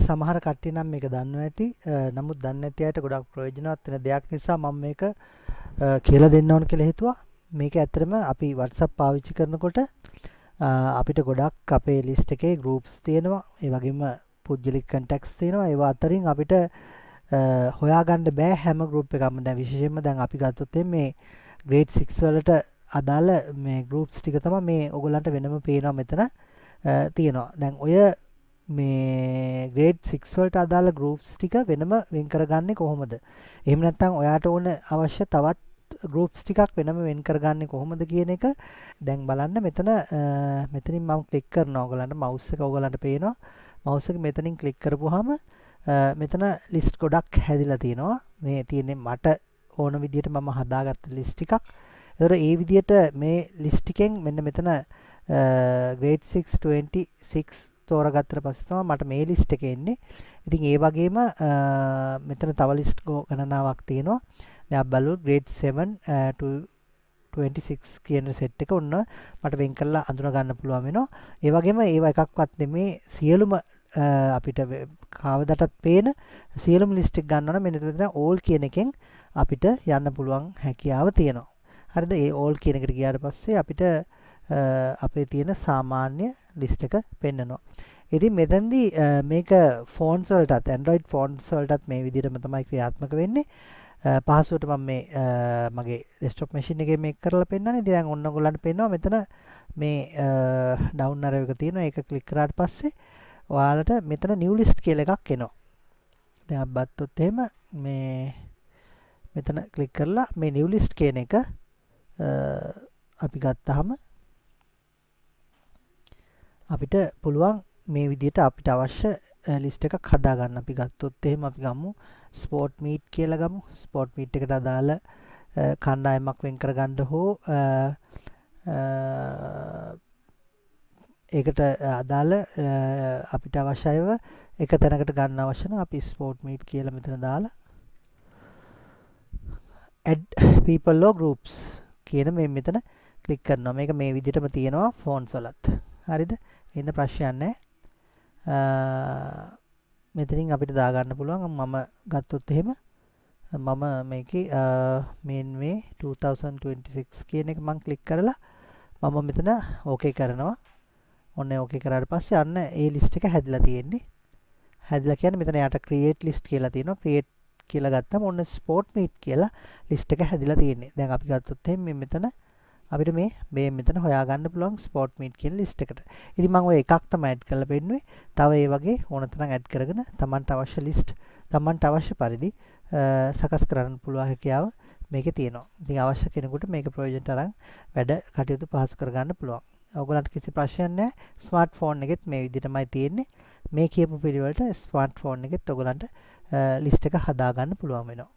සමහර කට්ටිය නම් මේක දන්නවා ඇති. නමුත් දන්නේ නැති අයට ගොඩක් ප්‍රයෝජනවත් වෙන දෙයක් නිසා මම මේක කියලා දෙන්න ඕන කියලා හිතුවා. මේක ඇත්තටම අපි WhatsApp පාවිච්චි කරනකොට අපිට ගොඩක් අපේ ලිස්ට් එකේ groups තියෙනවා. ඒ වගේම පුද්ගලික contacts තියෙනවා. ඒවා අතරින් අපිට හොයාගන්න බෑ හැම group එකක්ම. දැන් විශේෂයෙන්ම දැන් අපි ගත්තොත් මේ grade 6 වලට අදාළ මේ groups ටික තමයි මේ ඔයගොල්ලන්ට වෙනම පේනවා මෙතන තියෙනවා. දැන් ඔය මේ grade 6 වලට අදාළ groups ටික වෙනම වෙන් කරගන්නේ කොහොමද? එහෙම නැත්නම් ඔයාට ඕන අවශ්‍ය තවත් groups ටිකක් වෙනම වෙන් කරගන්නේ කොහොමද කියන එක දැන් බලන්න මෙතනින් මම ක්ලික් කරනවා. ඔයගලන්ට mouse එක ඔයගලන්ට පේනවා. mouse එක මෙතනින් ක්ලික් කරපුවාම මෙතන list ගොඩක් හැදිලා තියෙනවා. මේ තියෙන්නේ මට ඕන විදිහට මම හදාගත්ත list එකක්. ඒතර ඒ විදිහට මේ list එකෙන් මෙන්න මෙතන grade 6 26 තෝරාගත්තට පස්සේ තමයි මට මේ list එකේ එන්නේ. ඉතින් ඒ වගේම මෙතන තව list ගණනාවක් තියෙනවා. දැන් අපි බලමු grade 7 to 26 කියන set එක ඔන්න මට වෙන් කරලා අඳුන ගන්න පුළුවන් වෙනවා. ඒ වගේම ඒව එකක්වත් නෙමේ සියලුම අපිට කවදටත් පේන සියලුම list එක ගන්නවා නම් මෙන්න මෙතන all කියන එකෙන් අපිට යන්න පුළුවන් හැකියාව තියෙනවා. හරිද? ඒ all කියන එකට ගියාට පස්සේ අපිට අපේ තියෙන සාමාන්‍ය list එක පෙන්නනවා. ඉතින් මෙතනදී මේක phones වලටත් Android phones වලටත් මේ විදිහටම තමයි ක්‍රියාත්මක වෙන්නේ. පහසුවට මම මේ මගේ desktop machine එකේ මේක කරලා පෙන්නන්නේ. ඉතින් දැන් ඔන්න ඔයගොල්ලන්ට පේනවා මෙතන මේ down arrow එක තියෙනවා. ඒක ක්ලික් කරාට පස්සේ ඔයාලට මෙතන new list කියලා එකක් එනවා. දැන් අපි බත්තොත් එහෙම මේ මෙතන ක්ලික් කරලා මේ new list කියන එක අපි ගත්තාම අපිට පුළුවන් මේ විදිහට අපිට අවශ්‍ය ලිස්ට් එකක් හදාගන්න. අපි ගත්තොත් එහෙම අපි ගමු ස්පෝර්ට් මීට් කියලා ගමු. ස්පෝර්ට් මීට් එකට අදාළ කණ්ඩායමක් වෙන් කරගන්න හෝ ඒකට අදාළ අපිට අවශ්‍යව එක තැනකට ගන්න අවශ්‍ය නම් අපි ස්පෝර්ට් මීට් කියලා මෙතන දාලා add people or groups කියන මෙතන ක්ලික් කරනවා. මේක මේ විදිහටම තියෙනවා ෆෝන්ස් වලත්. හරිද? ඉන්න ප්‍රශ්නයක් නැහැ. මෙතනින් අපිට දාගන්න පුළුවන්. මම ගත්තොත් එහෙම මම මේකේ main way 2026 කියන එක මම ක්ලික් කරලා මම මෙතන ඕකේ කරනවා. ඔන්න ඕකේ කරාට පස්සේ අන්න ඒ ලිස්ට් එක හැදිලා තියෙන්නේ. හැදිලා කියන්නේ මෙතන යට create list කියලා තියෙනවා. create කියලා ගත්තම ඔන්න sport meet කියලා ලිස්ට් එක හැදිලා තියෙන්නේ. දැන් අපි ගත්තොත් එහෙම මෙතන අපිට මේ මෙතන හොයාගන්න පුළුවන් sport meet කියන ලිස්ට් එකට. ඉතින් මම ඔය එකක් තමයි ඇඩ් කරලා පෙන්නුවේ. තව ඒ වගේ ඕන තරම් ඇඩ් කරගෙන Tamanට අවශ්‍ය ලිස්ට් Tamanට අවශ්‍ය පරිදි සකස් කරන්න පුළුවන් හැකියාව මේකේ තියෙනවා. ඉතින් අවශ්‍ය කෙනෙකුට මේක ප්‍රයෝජනට අරන් වැඩ කටයුතු පහසු කරගන්න පුළුවන්. ඔයගොල්ලන්ට කිසි ප්‍රශ්නයක් නැහැ. ස්මාර්ට්ෆෝන් එකෙත් මේ විදිහටමයි තියෙන්නේ. මේ කියපු පිළිවෙලට ස්මාර්ට්ෆෝන් එකෙත් ඔයගොල්ලන්ට ලිස්ට් එක හදාගන්න පුළුවන් වෙනවා.